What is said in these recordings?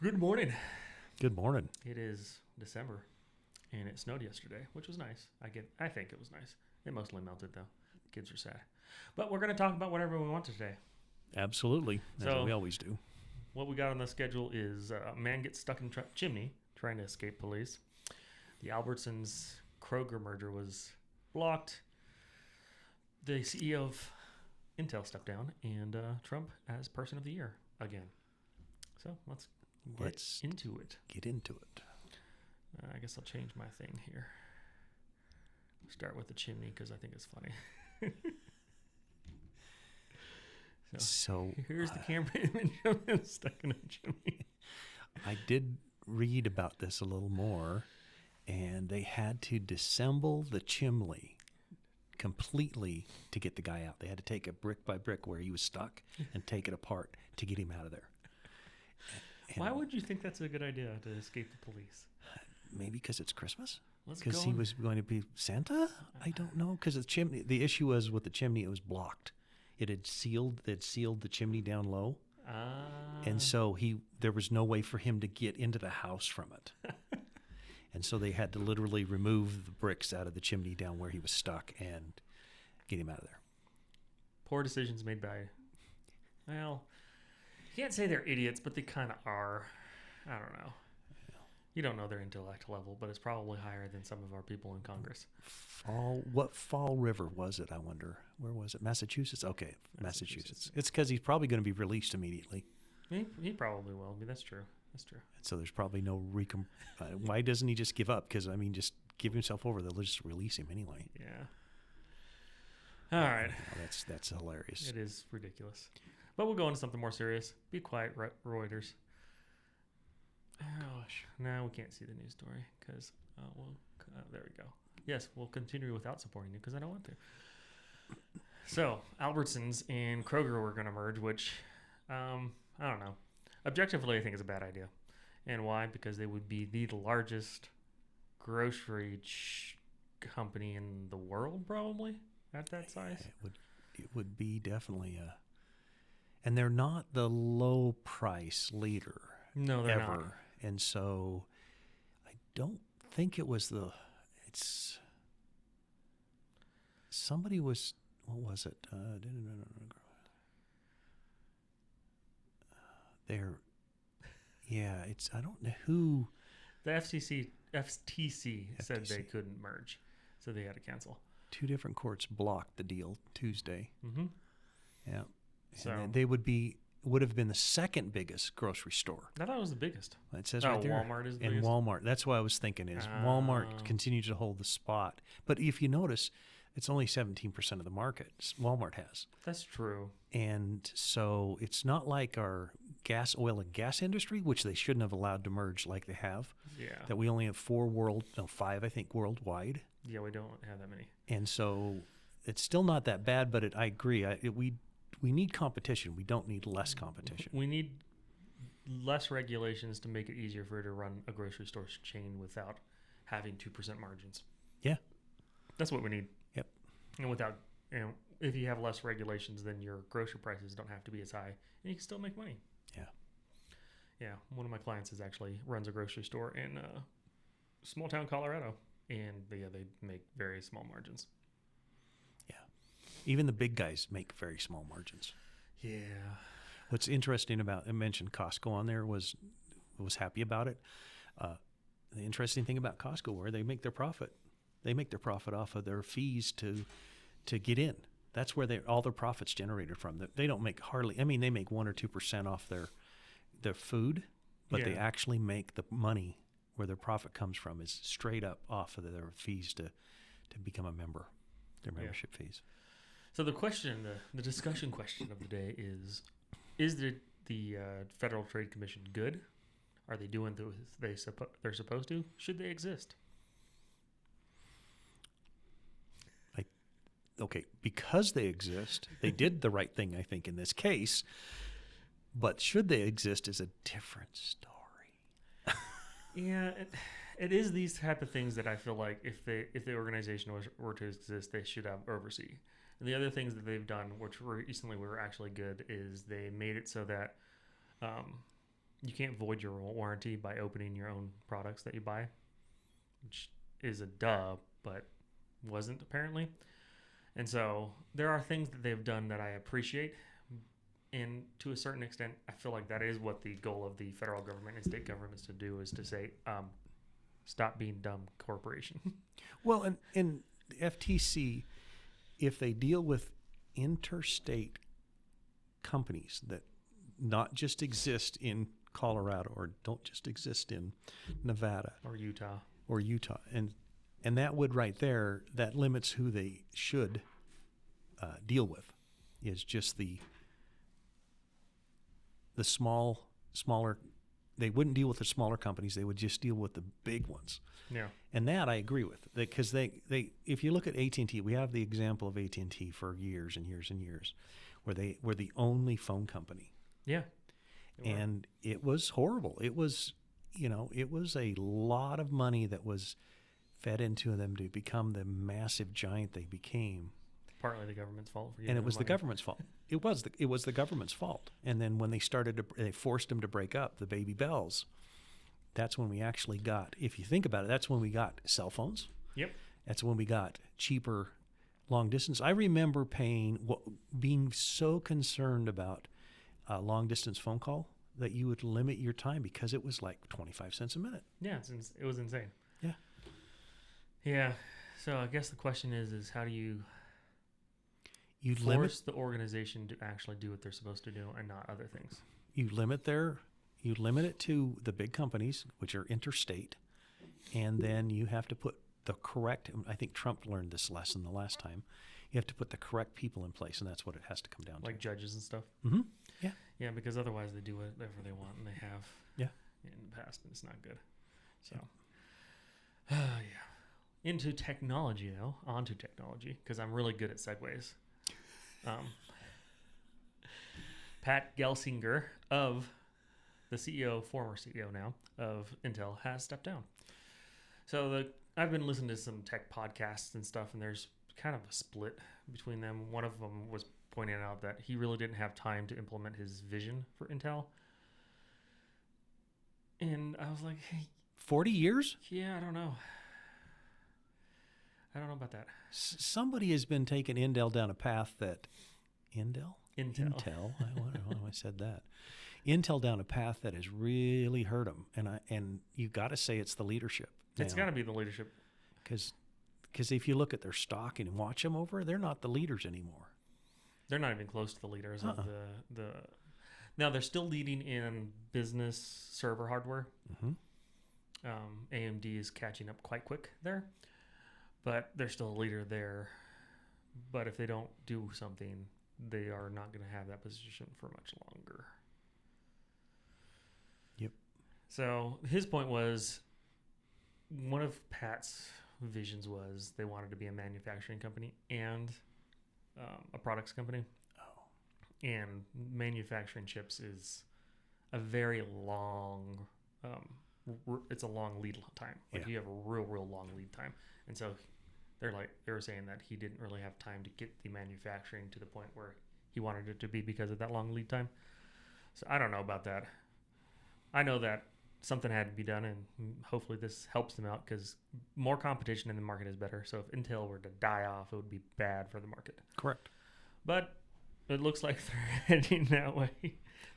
Good morning. Good morning. It is December, and it snowed yesterday, which was nice. I think it was nice. It mostly melted though. The kids are sad, but we're going to talk about whatever we want today. Absolutely, as So- we always do. What we got on the schedule is a man gets stuck in chimney trying to escape police. The Albertsons Kroger merger was blocked. The CEO of Intel stepped down, and Trump as Person of the Year again. So let's get into it. Get into it. I guess I'll change my thing here. Start with the chimney because I think it's funny. So here's the camera image of him stuck in a chimney. I did read about this a little more, and they had to disassemble the chimney completely to get the guy out. They had to take it brick by brick where he was stuck and take it apart to get him out of there. And Why would you think that's a good idea to escape the police? maybe because it's Christmas? Let's Because go. he was going to be Santa? I don't know. Because the chimney. The issue was with the chimney; it was blocked. It had sealed. They'd sealed the chimney down low, and so there was no way for him to get into the house from it. And so they had to literally remove the bricks out of the chimney down where he was stuck and get him out of there. Poor decisions made by, well, you can't say they're idiots, but they kind of are. I don't know. You don't know their intellect level, but it's probably higher than some of our people in Congress. What Fall River was it, I wonder? Where was it? Massachusetts? Okay, Massachusetts. It's because he's probably going to be released immediately. He probably will. I mean, that's true. That's true. So there's probably no why doesn't he just give up? Because, I mean, just give himself over. They'll just release him anyway. Yeah. All right. That's hilarious. It is ridiculous. But we'll go into something more serious. Be quiet, Reuters. Oh, gosh. No, we can't see the news story because, there we go. Yes, we'll continue without supporting you because I don't want to. So, Albertsons and Kroger were going to merge, which, I don't know. Objectively, I think it's a bad idea. And why? Because they would be the largest grocery company in the world, probably, at that size. It would be definitely and they're not the low price leader. No, they're ever. not. And so I don't think somebody was, what was it? I don't know who. The FTC said they couldn't merge, so they had to cancel. Two different courts blocked the deal Tuesday. Mm-hmm. Yeah. So And they would have been the second biggest grocery store. I thought it was the biggest. It says right there. Walmart is the and biggest? Walmart. That's what I was thinking is Walmart continues to hold the spot. But if you notice, it's only 17% of the market Walmart has. That's true. And so it's not like our oil and gas industry, which they shouldn't have allowed to merge like they have. Yeah. That we only have 5, I think, worldwide. Yeah, we don't have that many. And so it's still not that bad, but I agree. We need competition. We don't need less competition. We need less regulations to make it easier for you to run a grocery store chain without having 2% margins. Yeah. That's what we need. Yep. And if you have less regulations, then your grocery prices don't have to be as high, and you can still make money. Yeah. Yeah. One of my clients runs a grocery store in small town Colorado, and they make very small margins. Yeah. Even the big guys make very small margins. Yeah. What's interesting I mentioned Costco on there, was happy about it. The interesting thing about Costco, where they make their profit. They make their profit off of their fees to get in. That's where all their profits generated from. They don't make hardly. I mean, they make 1 or 2% off their food, but they actually make the money where their profit comes from is straight up off of their fees to become a member, their membership fees. So the discussion question of the day is the Federal Trade Commission good? Are they doing they're supposed to? Should they exist? Okay, because they exist, they did the right thing, I think, in this case. But should they exist is a different story. Yeah, it is these type of things that I feel like if the organization were to exist, they should have oversee. And the other things that they've done, which recently were actually good, is they made it so that you can't void your warranty by opening your own products that you buy, which is a duh, but wasn't apparently. And so there are things that they've done that I appreciate. And to a certain extent, I feel like that is what the goal of the federal government and state governments to do, is to say, stop being dumb corporation. Well, and the FTC, if they deal with interstate companies that not just exist in Colorado or don't just exist in Nevada or Utah, and that would right there, that limits who they should deal with, is just the smaller. They wouldn't deal with the smaller companies. They would just deal with the big ones. Yeah. And that I agree with, because they if you look at AT&T, we have the example of AT&T for years and years and years, where they were the only phone company. Yeah. And it was horrible. It was, it was a lot of money that was fed into them to become the massive giant they became. Partly the government's fault for and it was the government's fault. It was the government's fault. And then when they forced them to break up, the baby bells. That's when we actually got, if you think about it, that's when we got cell phones. Yep. That's when we got cheaper long distance. I remember being so concerned about a long distance phone call that you would limit your time because it was like 25 cents a minute. Yeah, it was insane. Yeah. Yeah. So I guess the question is how do you force limit the organization to actually do what they're supposed to do and not other things? You limit it to the big companies, which are interstate, and then you have to put the correct, I think Trump learned this lesson the last time, you have to put the correct people in place, and that's what it has to come down to. Like judges and stuff? Mm-hmm. Yeah. Yeah, because otherwise they do whatever they want, and they have in the past, and it's not good. So, yeah. Onto technology, because I'm really good at segues. Pat Gelsinger, the former CEO now of Intel, has stepped down. So I've been listening to some tech podcasts and stuff, and there's kind of a split between them. One of them was pointing out that he really didn't have time to implement his vision for Intel. And I was like, hey. 40 years? Yeah, I don't know. I don't know about that. Somebody has been taking Intel down a path that... Intel? I wonder why I said that. Intel down a path that has really hurt them. And you got to say it's the leadership. It's got to be the leadership. Because if you look at their stock and watch them over, they're not the leaders anymore. They're not even close to the leaders of the. Now they're still leading in business server hardware. Mm-hmm. AMD is catching up quite quick there, but they're still a leader there. But if they don't do something, they are not going to have that position for much longer. Yep. So his point was, one of Pat's visions was they wanted to be a manufacturing company and a products company. Oh. And manufacturing chips is a very long, it's a long lead time. Like you have a real long lead time. And so they were saying that he didn't really have time to get the manufacturing to the point where he wanted it to be because of that long lead time. So I don't know about that. I know that something had to be done, and hopefully this helps them out, because more competition in the market is better. So if Intel were to die off, it would be bad for the market. Correct. But it looks like they're heading that way.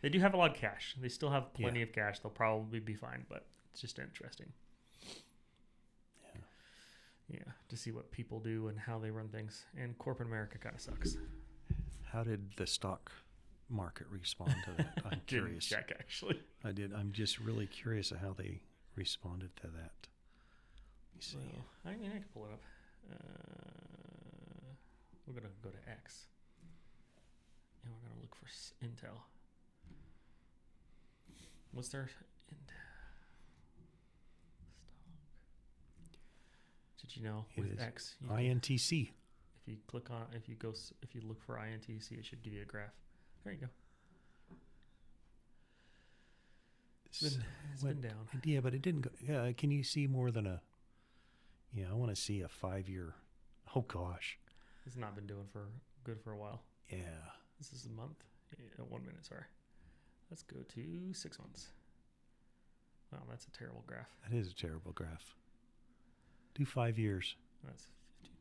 They do have a lot of cash. They still have plenty of cash. They'll probably be fine, but it's just interesting. Yeah, to see what people do and how they run things. And corporate America kind of sucks. How did the stock market respond to that? I'm curious. Didn't check, actually. I did. I'm just really curious of how they responded to that. Let me see. Well, I mean, I can pull it up. We're going to go to X. And we're going to look for Intel. What's their Did you know with X? INTC. If you click on, if you look for INTC, it should give you a graph. There you go. It's been down. Yeah, but it didn't go. Yeah, can you see more than a? Yeah, I want to see a 5-year. Oh gosh. It's not been doing good for a while. Yeah. This is a month. 1 minute. Sorry. Let's go to 6 months. Wow, that's a terrible graph. That is a terrible graph. Do 5 years. That's 15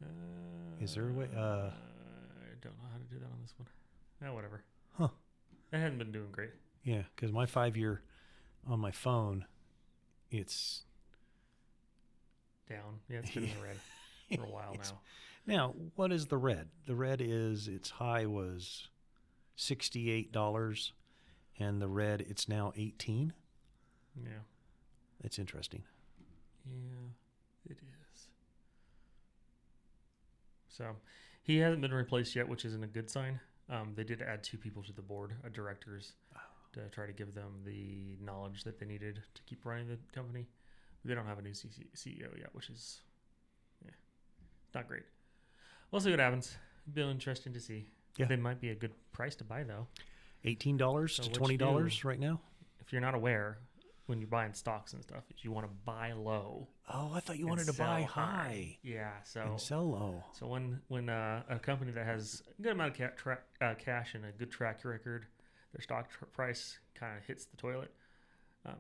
minutes. Is there a way? I don't know how to do that on this one. Whatever. Huh. It hadn't been doing great. Yeah, because my 5 year on my phone, it's Down. Yeah, it's been in the red for a while now. Now, what is the red? The red is its high was $68, and the red it's now 18. Yeah. That's interesting. Yeah, it is. So he hasn't been replaced yet, which isn't a good sign. They did add 2 people to the board of directors to try to give them the knowledge that they needed to keep running the company. They don't have a new CEO yet, which is not great. We'll see what happens. It'll be interesting to see. Yeah. They might be a good price to buy, though. $18 to $20 right now? If you're not aware, when you're buying stocks and stuff, is you want to buy low. Oh, I thought you wanted to buy high. Yeah, so and sell low. So when a company that has a good amount of cash and a good track record, their stock price kind of hits the toilet,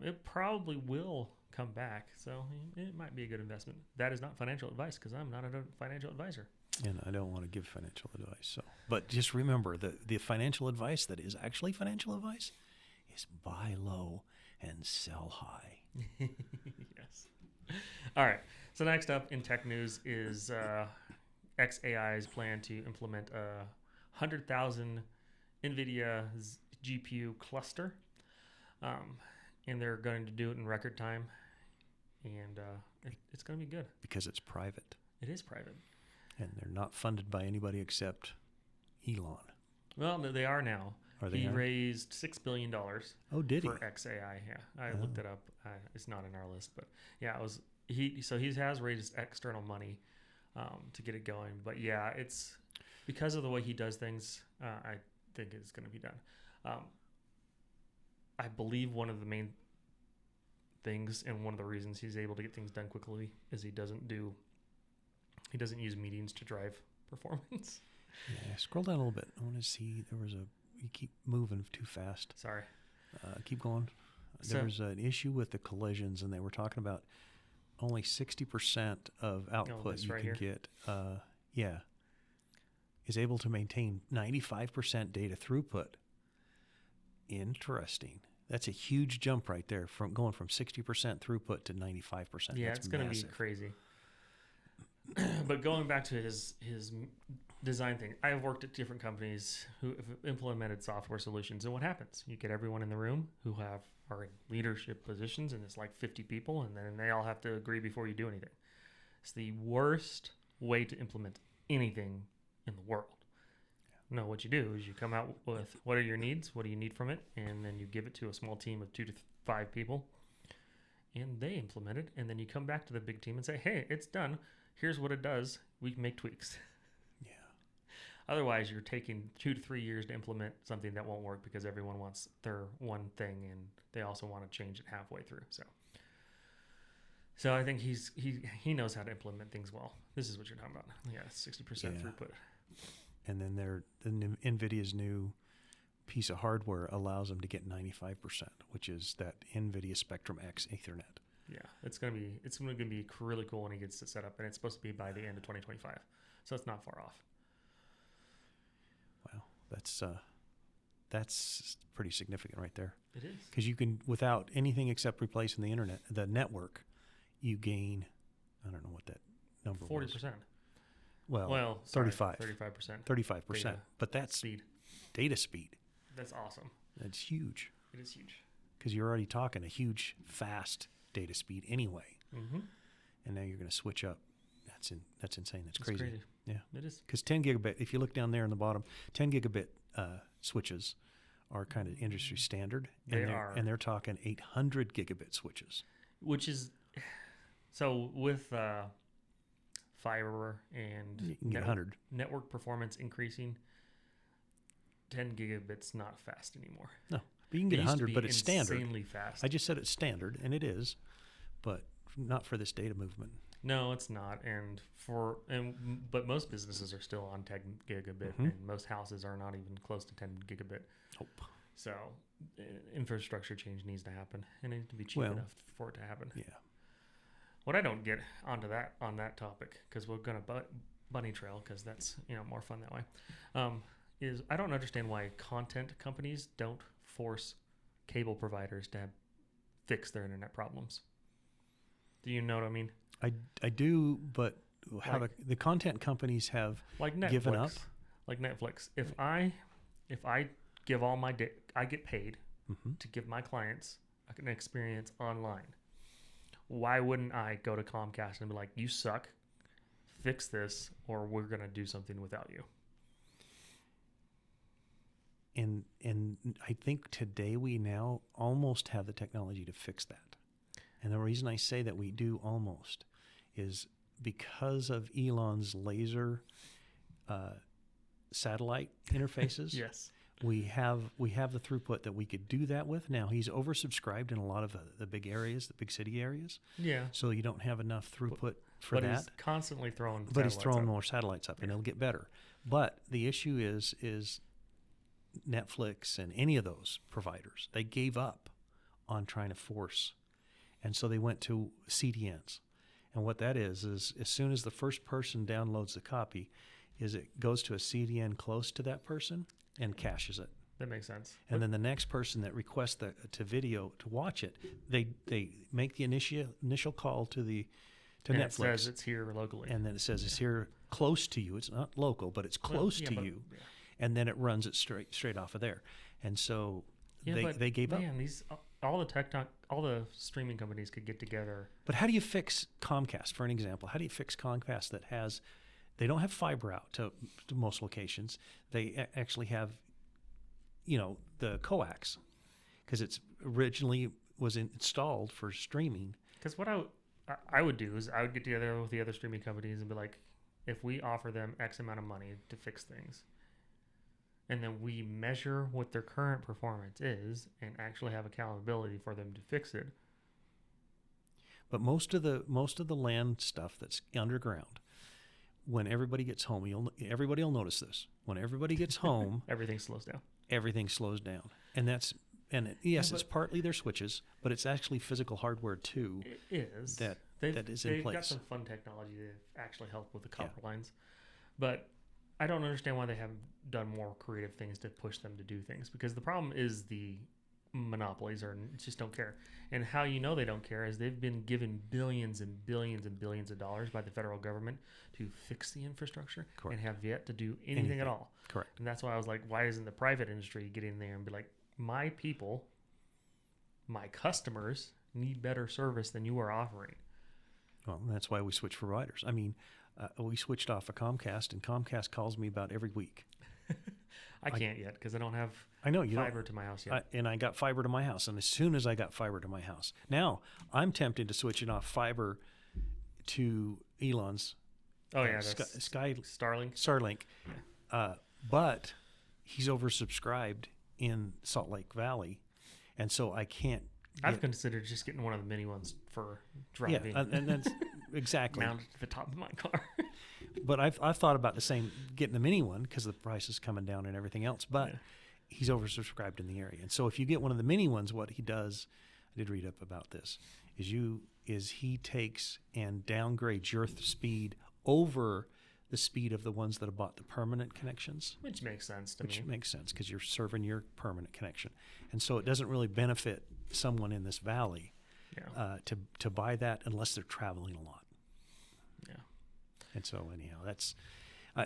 it probably will come back. So it might be a good investment. That is not financial advice because I'm not a financial advisor. And I don't want to give financial advice. So, but just remember that the financial advice that is actually financial advice is buy low and sell high. Yes. All right. So next up in tech news is xAI's plan to implement a 100,000 NVIDIA GPU cluster. And they're going to do it in record time. And it's going to be good. Because it's private. It is private. And they're not funded by anybody except Elon. Well, they are now. He raised $6 billion. Oh, did he? For xAI, yeah. I looked it up. It's not in our list, but yeah, it was. He has raised external money to get it going. But yeah, it's because of the way he does things. I think it's going to be done. I believe one of the main things and one of the reasons he's able to get things done quickly is he doesn't use meetings to drive performance. Yeah, scroll down a little bit. I want to see. You keep moving too fast. Sorry. Keep going. There was an issue with the collisions, and they were talking about only 60% of output you can get. Is able to maintain 95% data throughput. Interesting. That's a huge jump right there from going from 60% throughput to 95%. Yeah, That's it's going to be crazy. But going back to his design thing, I've worked at different companies who have implemented software solutions, and what happens? You get everyone in the room who are in leadership positions, and it's like 50 people, and then they all have to agree before you do anything. It's the worst way to implement anything in the world. No, what you do is you come out with what are your needs, what do you need from it, and then you give it to a small team of 2 to 5 people, and they implement it, and then you come back to the big team and say, hey, it's done. Here's what it does. We can make tweaks. Yeah. Otherwise, you're taking 2 to 3 years to implement something that won't work because everyone wants their one thing, and they also want to change it halfway through. So I think he knows how to implement things well. This is what you're talking about. Yeah, 60% throughput. And then NVIDIA's new piece of hardware allows them to get 95%, which is that NVIDIA Spectrum X Ethernet. Yeah, it's gonna be really cool when he gets it set up, and it's supposed to be by the end of 2025, so it's not far off. Wow, that's pretty significant right there. It is, because you can, without anything except replacing the network, you gain, I don't know what that number 40%. was. Well, 35%. 35%. But that's speed. Data speed. That's awesome. That's huge. It is huge. Because you're already talking a huge, fast data speed anyway. Mm-hmm. And now you're going to switch up. That's insane. That's crazy. Yeah. It is. Because 10 gigabit, if you look down there in the bottom, 10 gigabit switches are kind of industry standard. And they're talking 800 gigabit switches. Which is, so with fiber and network performance increasing, 10 gigabits not fast anymore. No, but you can get 100, but it's standard. Insanely fast. I just said it's standard, and it is, but not for this data movement. No, it's not. But most businesses are still on 10 gigabit, and most houses are not even close to 10 gigabit. Nope. So infrastructure change needs to happen, and it needs to be cheap Well, enough for it to happen. Yeah. What I don't get onto that on that topic, because we're gonna bunny trail, because that's more fun that way, is I don't understand why content companies don't force cable providers to fix their internet problems. Do you know what I mean? I do, but how Like- the content companies have Like Netflix. given up. Like Netflix. If I give all my I get paid Mm-hmm. to give my clients an experience online. Why wouldn't I go to Comcast and be like, "You suck. Fix this, or we're gonna do something without you." And I think today we now almost have the technology to fix that. And the reason I say that we do almost is because of Elon's laser satellite interfaces. Yes. We have the throughput that we could do that with. Now he's oversubscribed in a lot of the big areas, the big city areas. Yeah. So you don't have enough throughput for But that. he's constantly throwing. But he's satellites throwing up. more satellites up, and it'll get better. But the issue is Netflix and any of those providers, they gave up on trying to force, and so they went to CDNs. And what that is as soon as the first person downloads the copy, is it goes to a CDN close to that person and caches it. That makes sense. And then the next person that requests to watch it, they make the initial call to and Netflix. it says it's here locally. And then it says it's here close to you. It's not local, but it's close to you. Yeah. And then it runs it straight off of there. And so they gave up. Man, all the streaming companies could get together. But how do you fix Comcast, for an example? How do you fix Comcast they don't have fiber out to most locations. They actually have, the coax, because it's originally was installed for streaming. Because what I would do is I would get together with the other streaming companies and be like, if we offer them X amount of money to fix things, and then we measure what their current performance is and actually have accountability for them to fix it. But most of the land stuff that's underground, when everybody gets home, everybody will notice this. When everybody gets home, Everything slows down. Everything slows down, and it's partly their switches, but it's actually physical hardware too. It is that is in They've place. got some fun technology that actually help with the copper lines, but I don't understand why they haven't done more creative things to push them to do things, because the problem is the monopolies just don't care. And how they don't care is they've been given billions and billions and billions of dollars by the federal government to fix the infrastructure. Correct. And have yet to do anything at all. Correct. And that's why I was like, why isn't the private industry get in there and be like, my people, my customers need better service than you are offering? Well, that's why we switch providers. I mean, we switched off of Comcast, and Comcast calls me about every week. I can't yet because I don't have fiber to my house yet. And I got fiber to my house. And as soon as I got fiber to my house, now I'm tempted to switch it off fiber to Elon's Starlink. Yeah. But he's oversubscribed in Salt Lake Valley, and so I can't. I've considered just getting one of the mini ones for driving. Yeah, and that's exactly mounted to the top of my car. But I've thought about getting the mini one because the price is coming down and everything else. But he's oversubscribed in the area, and so if you get one of the mini ones, what he does, I did read up about this, is he takes and downgrades your speed over the speed of the ones that have bought the permanent connections. Which makes sense to me. Which makes sense because you're serving your permanent connection, and so it doesn't really benefit someone in this valley to buy that unless they're traveling a lot. Yeah. And so anyhow, that's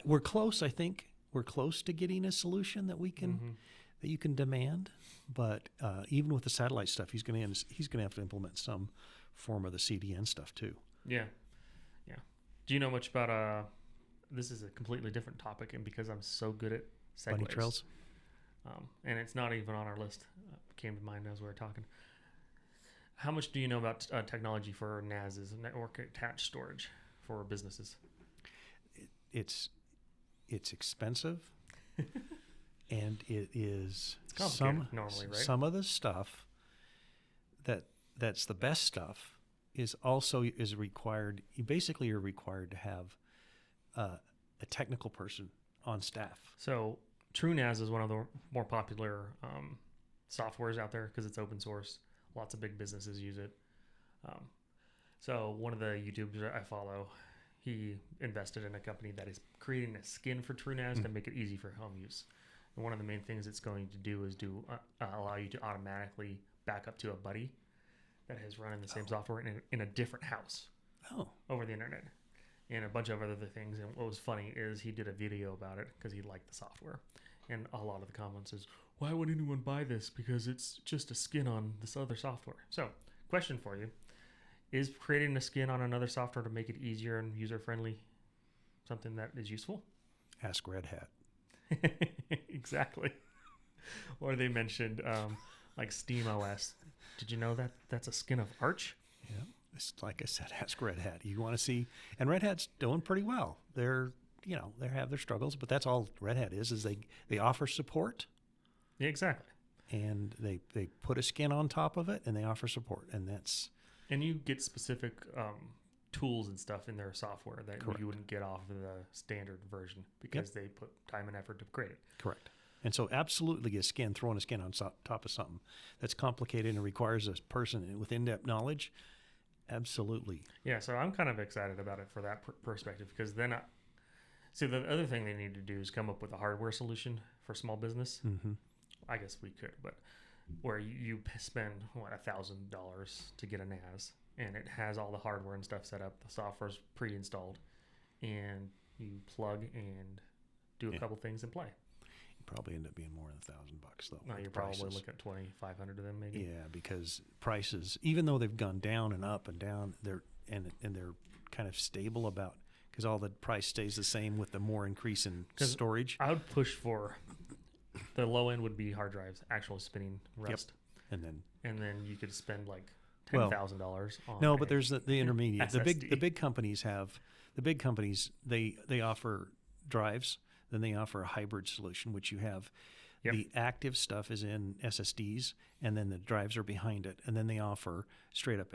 we're close. I think we're close to getting a solution that we can that you can demand. But even with the satellite stuff, he's going to have to implement some form of the CDN stuff too. Yeah, yeah. Do you know much about this is a completely different topic, and because I'm so good at segues, bunny trails, and it's not even on our list. Came to mind as we were talking. How much do you know about technology for NASs, network attached storage, for businesses? It's expensive, and it is normally, right? Some of the stuff that's the best stuff is required. You basically are required to have a technical person on staff. So TrueNAS is one of the more popular softwares out there because it's open source. Lots of big businesses use it. So one of the YouTubers I follow, he invested in a company that is creating a skin for TrueNAS to make it easy for home use. And one of the main things it's going to do is allow you to automatically back up to a buddy that has run in the same software in a different house over the internet, and a bunch of other things. And what was funny is he did a video about it because he liked the software. And a lot of the comments is, why would anyone buy this? Because it's just a skin on this other software. So, question for you. Is creating a skin on another software to make it easier and user-friendly something that is useful? Ask Red Hat. Exactly. Or they mentioned like SteamOS. Did you know that that's a skin of Arch? Yeah. It's like I said, ask Red Hat. You want to see, and Red Hat's doing pretty well. They're, they have their struggles, but that's all Red Hat is they offer support. Yeah, exactly. And they put a skin on top of it and they offer support. And you get specific tools and stuff in their software that Correct. you wouldn't get off of the standard version because they put time and effort to create it. Correct. And so absolutely throwing a skin on top of something that's complicated and requires a person with in-depth knowledge. Absolutely. Yeah, so I'm kind of excited about it for that perspective because then the other thing they need to do is come up with a hardware solution for small business. Mm-hmm. I guess we could, but where you spend $1,000 to get a NAS and it has all the hardware and stuff set up, the software's pre-installed, and you plug and do a couple things and play. Probably end up being more than $1,000 though. No, you probably look at 2,500 of them maybe. Yeah, because prices, even though they've gone down and up and down, they're kind of stable about because all the price stays the same with the more increase in storage. I would push for the low end would be hard drives, actual spinning rust, and then you could spend like $10,000 on. No, but there's the intermediate. SSD. The big companies they offer drives. Then they offer a hybrid solution, which you have the active stuff is in SSDs, and then the drives are behind it. And then they offer straight up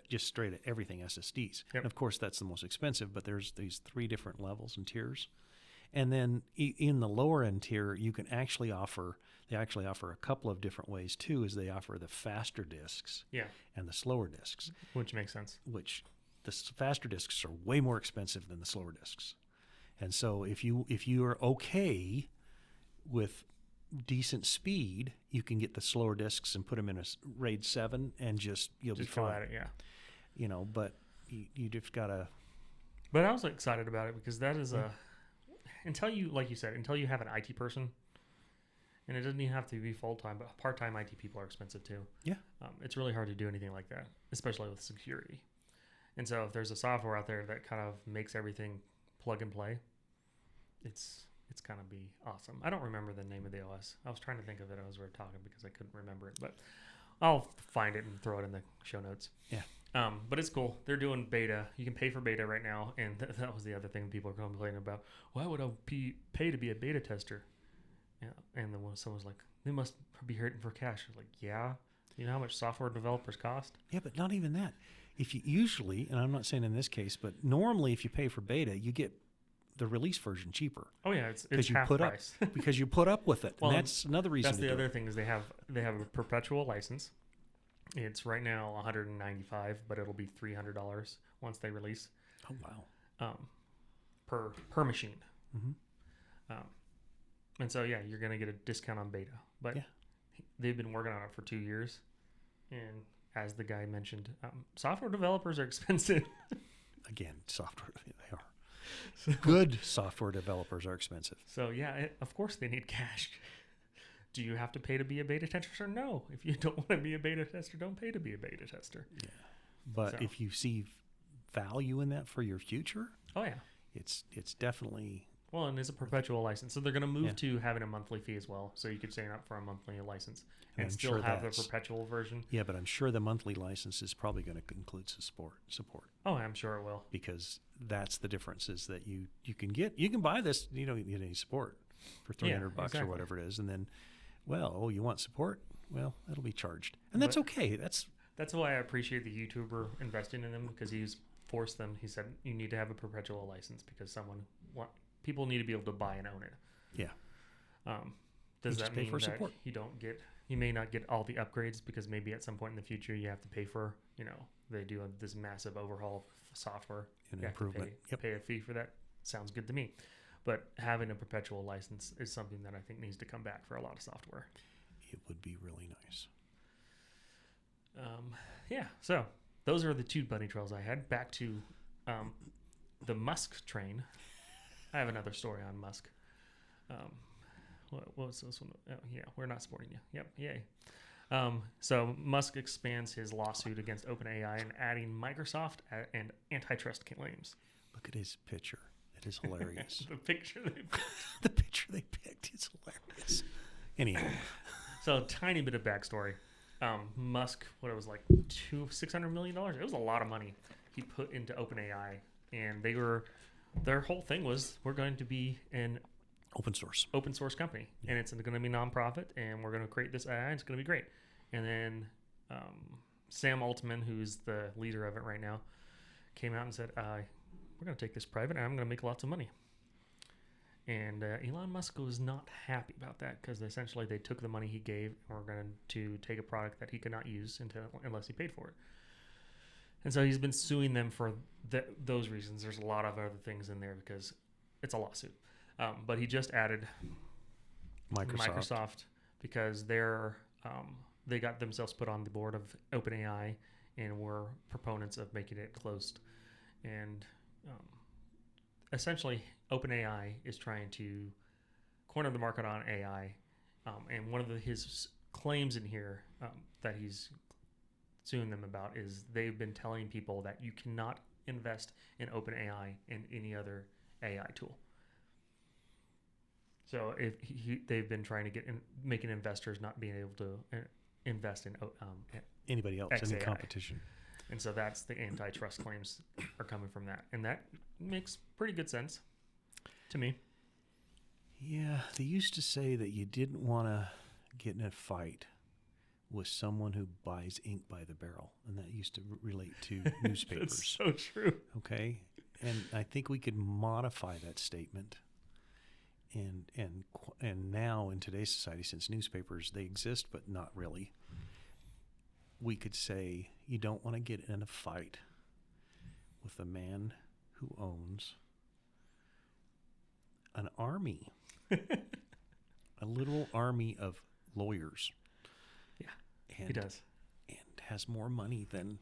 everything SSDs. Yep. And of course, that's the most expensive, but there's these 3 different levels and tiers. And then in the lower end tier, they actually offer a couple of different ways too, is they offer the faster disks and the slower disks. Which makes sense. Which the faster disks are way more expensive than the slower disks. And so if you are okay with decent speed, you can get the slower disks and put them in a RAID 7 and you'll be fine. At it, But you just gotta. But I was excited about it because that is until you have an IT person, and it doesn't even have to be full time, but part-time IT people are expensive too. Yeah, it's really hard to do anything like that, especially with security. And so if there's a software out there that kind of makes everything plug and play, it's gonna be awesome. I don't remember the name of the OS. I was trying to think of it as we were talking because I couldn't remember it, but I'll find it and throw it in the show notes. Yeah. But it's cool. They're doing beta. You can pay for beta right now, and that was the other thing people are complaining about. Why would I pay to be a beta tester? Yeah. And then when someone's like, they must be hurting for cash. I was like, yeah. You know how much software developers cost? Yeah, but not even that. If you usually, and I'm not saying in this case, but normally if you pay for beta, you get the release version cheaper. Oh yeah, it's half price. Because you put up with it. Well, and that's another reason. That's the other thing is they have a perpetual license. It's right now $195, but it'll be $300 once they release. Oh wow. Per machine. Mm-hmm. And so yeah, you're gonna get a discount on beta. But they've been working on it for 2 years, and as the guy mentioned, software developers are expensive. Again, software they are. Good software developers are expensive. So yeah, of course they need cash. Do you have to pay to be a beta tester? No. If you don't want to be a beta tester, don't pay to be a beta tester. Yeah. But if you see value in that for your future, it's definitely. Well, and it's a perpetual license. So they're going to move to having a monthly fee as well. So you could sign up for a monthly license and still have the perpetual version. Yeah, but I'm sure the monthly license is probably going to include support. Oh, I'm sure it will. Because that's the difference is that you can buy this, you don't get any support for $300 or whatever it is. And then, you want support? Well, that'll be charged. And that's okay. That's why I appreciate the YouTuber investing in them because he's forced them. He said, you need to have a perpetual license because people need to be able to buy and own it. Yeah. Does that mean for that support. you don't get you may not get all the upgrades because maybe at some point in the future you have to pay for, they do this massive overhaul of software. An You have to improvement. pay a fee for that. Sounds good to me. But having a perpetual license is something that I think needs to come back for a lot of software. It would be really nice. Yeah, so those are the two bunny trails I had. Back to the Musk train. I have another story on Musk. What was this one? Oh, yeah, we're not supporting you. Yep, yay. So Musk expands his lawsuit against OpenAI and adding Microsoft and antitrust claims. Look at his picture. It is hilarious. The picture they picked. The picture they picked is hilarious. Anyhow. So tiny bit of backstory. Musk, what it was like $600 million. It was a lot of money he put into OpenAI, and their whole thing was, we're going to be an open source company, and it's going to be nonprofit, and we're going to create this AI, and it's going to be great. And then Sam Altman, who's the leader of it right now, came out and said, we're going to take this private, and I'm going to make lots of money. And Elon Musk was not happy about that, because essentially they took the money he gave and were going to take a product that he could not use unless he paid for it. And so he's been suing them for those reasons. There's a lot of other things in there because it's a lawsuit. But he just added Microsoft because they got themselves put on the board of OpenAI and were proponents of making it closed. And essentially, OpenAI is trying to corner the market on AI. And one of his claims in here that he's suing them about is they've been telling people that you cannot invest in OpenAI and any other AI tool. So they've been trying to making investors not being able to invest in anybody else, XAI. any competition. And so that's the antitrust claims are coming from that. And that makes pretty good sense to me. Yeah, they used to say that you didn't want to get in a fight with someone who buys ink by the barrel, and that used to relate to newspapers. That's so true. Okay, and I think we could modify that statement. And now in today's society, since newspapers, they exist but not really, we could say you don't want to get in a fight with a man who owns an army, a little army of lawyers. Yeah, he does. And has more money than,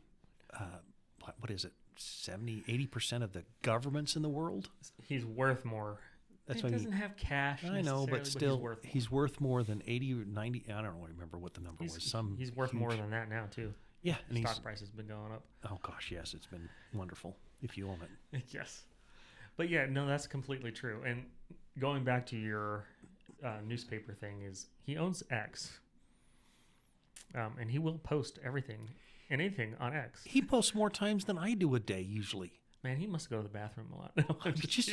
what is it, 70-80% of the governments in the world? He's worth more. That's he doesn't have cash. I know, but still, he's worth more than 80 or 90. I don't remember what the number was. He's worth huge, more than that now, too. Yeah. And stock price has been going up. Oh, gosh, yes. It's been wonderful if you own it. Yes. But, yeah, no, that's completely true. And going back to your newspaper thing is he owns X. And he will post everything and anything on X. He posts more times than I do a day, usually. Man, he must go to the bathroom a lot. No, it's just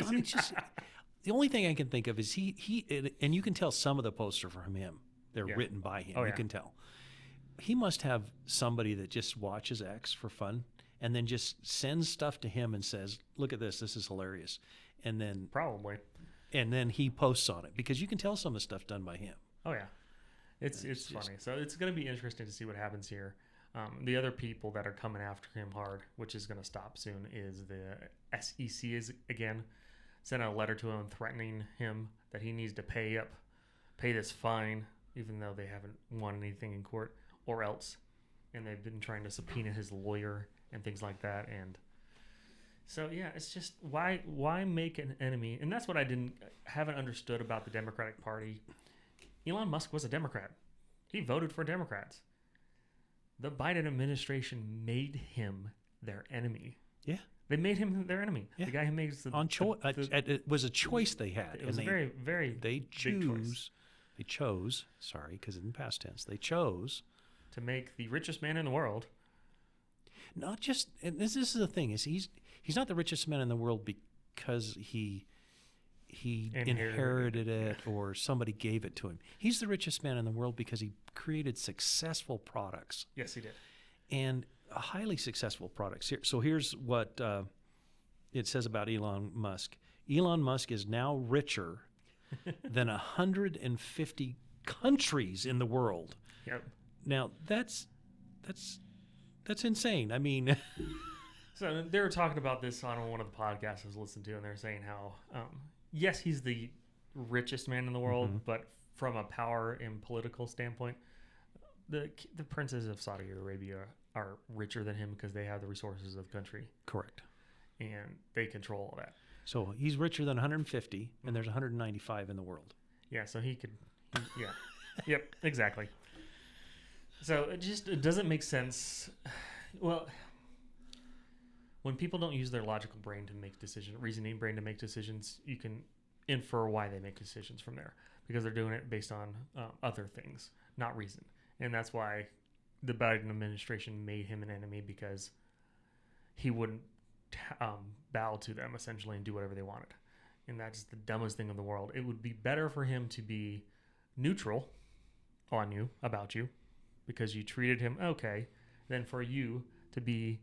the only thing I can think of is he and you can tell some of the posts are from him. They're written by him. You can tell. He must have somebody that just watches X for fun and then just sends stuff to him and says, "Look at this. This is hilarious." And then probably. And then he posts on it because you can tell some of the stuff done by him. Oh yeah. It's funny. So it's going to be interesting to see what happens here. The other people that are coming after him hard, which is going to stop soon, is the SEC again. Sent a letter to him threatening him that he needs to pay this fine, even though they haven't won anything in court, or else. And they've been trying to subpoena his lawyer and things like that. And so, yeah, it's just why make an enemy? And that's what I haven't understood about the Democratic Party. Elon Musk was a Democrat. He voted for Democrats. The Biden administration made him their enemy. Yeah. They made him their enemy. Yeah. The guy who makes the... it was a choice they had. It was a very, very big choice. They chose, because in past tense, they chose... to make the richest man in the world. Not just... And this is the thing, is he's not the richest man in the world because he inherited it or somebody gave it to him. He's the richest man in the world because he created successful products. Yes, he did. And highly successful products. So here's what it says about Elon Musk. Elon Musk is now richer than 150 countries in the world Yep. Now that's insane. I mean, So they were talking about this on one of the podcasts I was listening to, and they're saying how, yes, he's the richest man in the world, but from a power and political standpoint, the princes of Saudi Arabia are richer than him because they have the resources of the country. correct. And they control all that. So he's richer than 150, and there's 195 in the world. Yeah, so he could, yeah. Yep, exactly. So it doesn't make sense. Well, when people don't use their logical brain to make decisions, reasoning brain to make decisions, you can infer why they make decisions from there because they're doing it based on other things, not reason. And that's why the Biden administration made him an enemy because he wouldn't bow to them essentially and do whatever they wanted. And that's the dumbest thing in the world. It would be better for him to be neutral on you, about you, because you treated him okay, than for you to be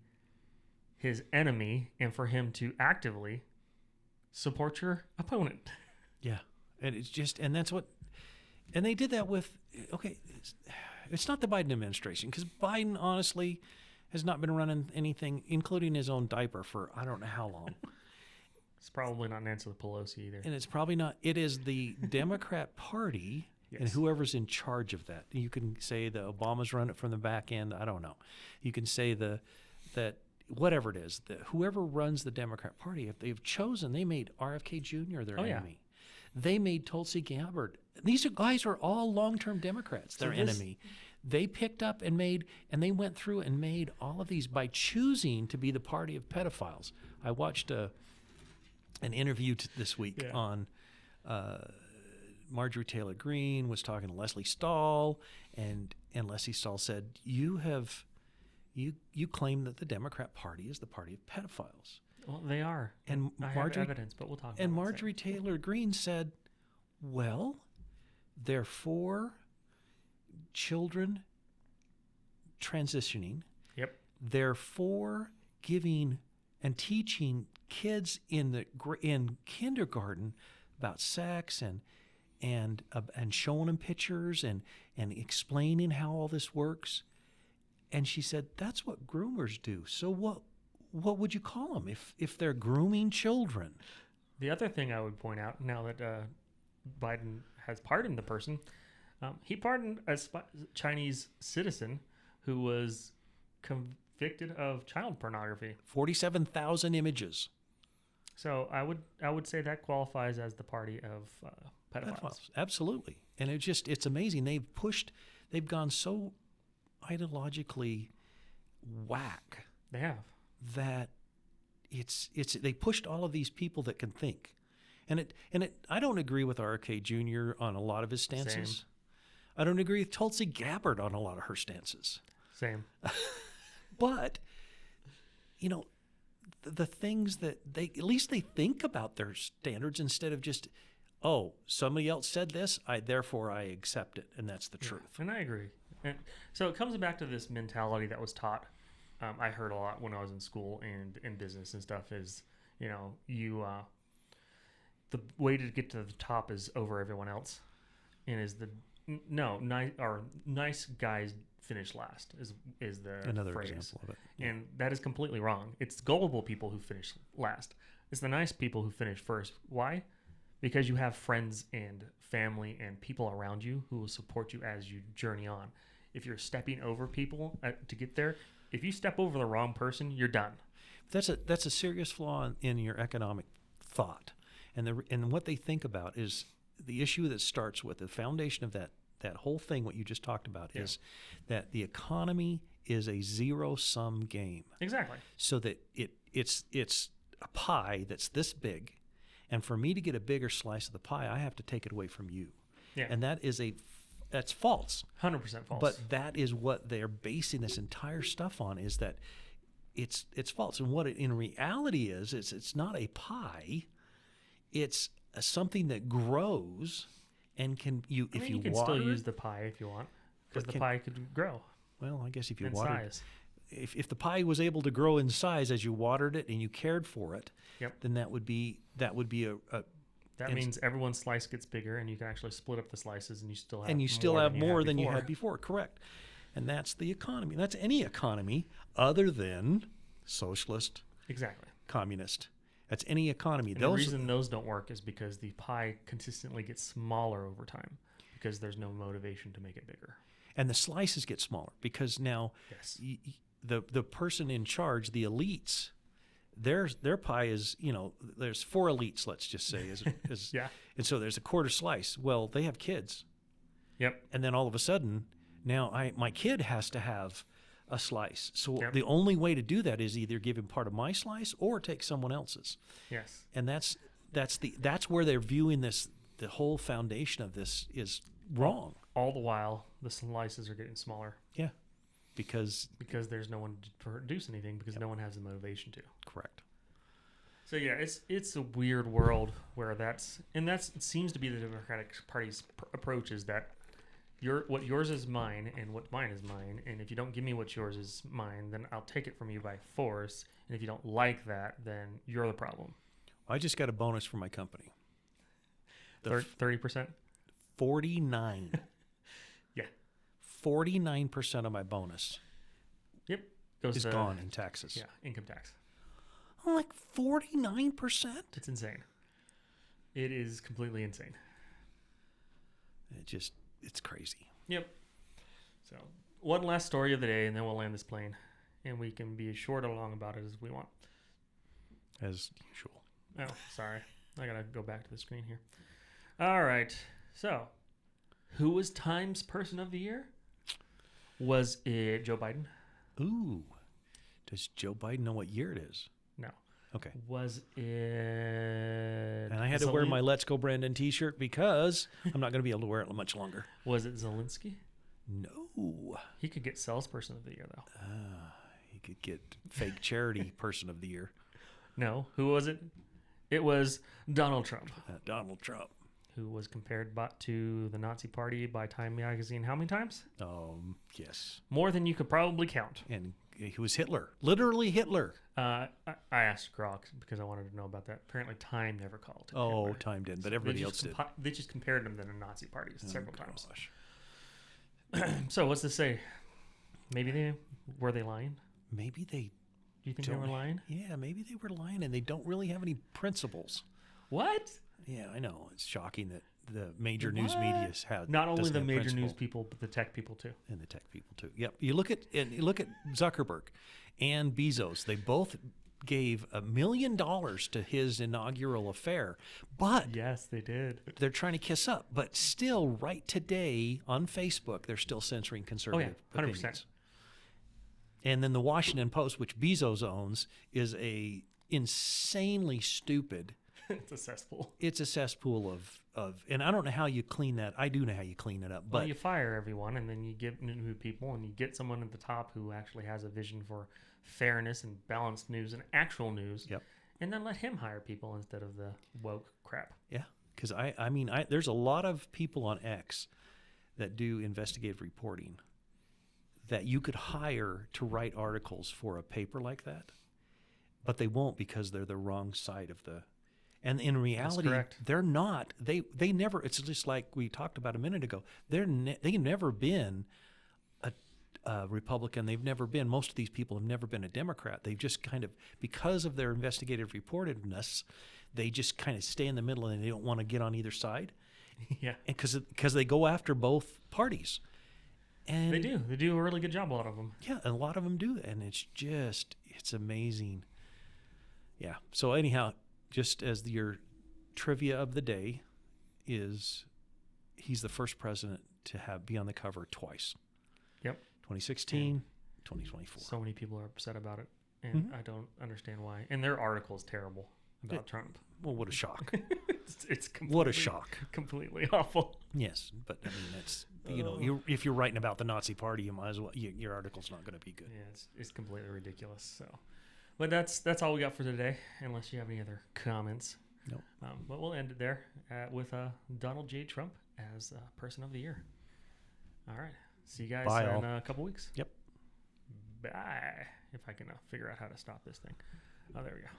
his enemy and for him to actively support your opponent. Yeah. And it's just, and that's what, and they did that with, okay, it's not the Biden administration, because Biden honestly has not been running anything, including his own diaper, for I don't know how long. It's probably not Nancy Pelosi either. And it's probably not, it is the Democrat Party and whoever's in charge of that. You can say the Obamas run it from the back end. I don't know. You can say that whatever it is, whoever runs the Democrat Party, if they've chosen, they made RFK Jr. their enemy. They made Tulsi Gabbard. These guys are all long-term Democrats, their enemy. They picked up and they went through and made all of these by choosing to be the party of pedophiles. I watched an interview this week on Marjorie Taylor Greene was talking to Leslie Stahl, and Leslie Stahl said, you claim that the Democrat Party is the party of pedophiles. Well, they are. And I have evidence, but we'll talk about it. And Marjorie Taylor Greene said, well, they're for children transitioning. Yep. They're for giving and teaching kids in kindergarten about sex and showing them pictures and explaining how all this works. And she said, that's what groomers do. So what would you call them if they're grooming children? The other thing I would point out, now that Biden has pardoned the person, he pardoned a Chinese citizen who was convicted of child pornography. 47,000 images. So I would say that qualifies as the party of pedophiles. Absolutely. And it's amazing. They've gone so ideologically whack. They have. That they pushed all of these people that can think. And I don't agree with RFK Jr. on a lot of his stances. Same. I don't agree with Tulsi Gabbard on a lot of her stances. Same. But, the things that at least they think about their standards instead of just, oh, somebody else said this, therefore I accept it, and that's the truth. And I agree. And so it comes back to this mentality that was taught. I heard a lot when I was in school and in business and stuff is, the way to get to the top is over everyone else, and nice guys finish last is the another phrase. Example of it. Yeah. And that is completely wrong. It's gullible people who finish last. It's the nice people who finish first. Why? Because you have friends and family and people around you who will support you as you journey on. If you're stepping over people to get there, if you step over the wrong person, you're done. That's a serious flaw in your economic thought. And what they think about is the issue that starts with the foundation of that whole thing, what you just talked about, is that the economy is a zero-sum game. Exactly. So that it's a pie that's this big, and for me to get a bigger slice of the pie, I have to take it away from you. Yeah. And that's false. 100% false. But that is what they're basing this entire stuff on, is that it's false. And what it in reality is it's not a pie. It's something that grows and you can still use the pie if you want, because the pie could grow. Well, I guess if you in watered, size. If the pie was able to grow in size as you watered it and you cared for it, then that would be That means everyone's slice gets bigger, and you can actually split up the slices, and you still have more than you had before. Correct. And that's the economy. That's any economy other than socialist, exactly, communist. That's any economy. And the reason those don't work is because the pie consistently gets smaller over time because there's no motivation to make it bigger. And the slices get smaller because now the person in charge, the elites, their pie is, there's 4 elites, let's just say. Yeah. And so there's a quarter slice. Well, they have kids. Yep. And then all of a sudden, now my kid has to have a slice. So the only way to do that is either give him part of my slice or take someone else's. Yes. And that's where they're viewing this. The whole foundation of this is wrong. All the while, the slices are getting smaller. Yeah. Because there's no one to produce anything because no one has the motivation to. Correct. So yeah, it's a weird world where it seems to be the Democratic Party's approach is that what yours is mine and what mine is mine, and if you don't give me what yours is mine, then I'll take it from you by force, and if you don't like that, then you're the problem. I just got a bonus for my company. 30%? 49. Yeah. 49% of my bonus. Yep. Is gone in taxes. Yeah, income tax. I'm like 49%? It's insane. It is completely insane. It's crazy. Yep. So, one last story of the day, and then we'll land this plane. And we can be as short or long about it as we want. As usual. Oh, sorry. I got to go back to the screen here. All right. So, who was Time's Person of the Year? Was it Joe Biden? Ooh. Does Joe Biden know what year it is? No. Okay. Was it... And I had to wear my Let's Go Brandon t-shirt because I'm not going to be able to wear it much longer. Was it Zelensky? No. He could get Salesperson of the Year, though. He could get Fake Charity Person of the Year. No. Who was it? It was Donald Trump. Donald Trump. Who was compared to the Nazi Party by Time Magazine how many times? Yes. More than you could probably count. And he was Hitler. Literally Hitler. I asked Grok because I wanted to know about that. Apparently Time never called him Hitler. Time didn't, but everybody else did. They just compared him to the Nazi Party several times. So what's this say? Were they lying? Maybe they... Do you think they were lying? Yeah, maybe they were lying and they don't really have any principles. What? Yeah, I know. It's shocking that the major news media had not only the major news people, but the tech people too. And the tech people too. Yep. You look at Zuckerberg and Bezos. They both gave $1 million to his inaugural affair, but yes, they did. They're trying to kiss up, but still, right today on Facebook, they're still censoring conservative 100%. opinions. And then the Washington Post, which Bezos owns, is a insanely stupid. It's a cesspool. It's a cesspool of, and I don't know how you clean that. I do know how you clean it up, but you fire everyone, and then you get new people, and you get someone at the top who actually has a vision for fairness and balanced news and actual news. Yep. And then let him hire people instead of the woke crap. Yeah, because I mean, there's a lot of people on X that do investigative reporting that you could hire to write articles for a paper like that, but they won't because they're the wrong side of the. And in reality, they're not. They never. It's just like we talked about a minute ago. They've never been a Republican. They've never been. Most of these people have never been a Democrat. They've just kind of, because of their investigative reportedness, they just kind of stay in the middle and they don't want to get on either side. Yeah. Because they go after both parties. And they do. They do a really good job. A lot of them. Yeah, a lot of them do, and it's amazing. Yeah. So anyhow. Just as your trivia of the day is, he's the first president to be on the cover twice. Yep. 2016, 2024. So many people are upset about it, and I don't understand why. And their article is terrible about Trump. Well, what a shock. it's what a shock. Completely awful. Yes, but I mean, it's, if you're writing about the Nazi Party, you might as well, your article's not going to be good. Yeah, it's completely ridiculous, so... But that's all we got for today, unless you have any other comments. No. But we'll end it there with Donald J. Trump as Person of the Year. All right. See you guys in a couple weeks. Yep. Bye. If I can figure out how to stop this thing. Oh, there we go.